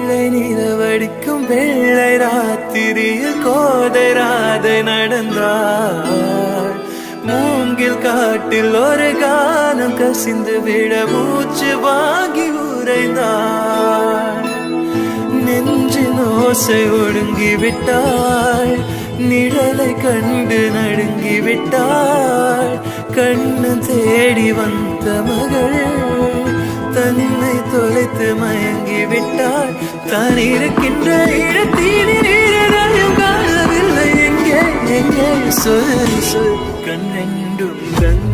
வெள்ளை நிலவடிக்கும் வெள்ளை ராத்திரியில் கோதை ராதை நடந்தாள். மூங்கில் காட்டில் ஒரு கானம் கசிந்து விட மூச்சு வாங்கி உறைந்தாள். நெஞ்சின் ஓசை ஒடுங்கி விட்டாள், நிழலை கண்டு நடுங்கி விட்டாள். கண்ணு தேடி வந்த மகள் தன்னை தொலைத்து மயங்கி விட்டாள். தான் இருக்கின்ற இடத்தில் நீரையும் காணவில்லை. எங்கே எங்கே சொல் சொல் கண்ணெண்டும் கண்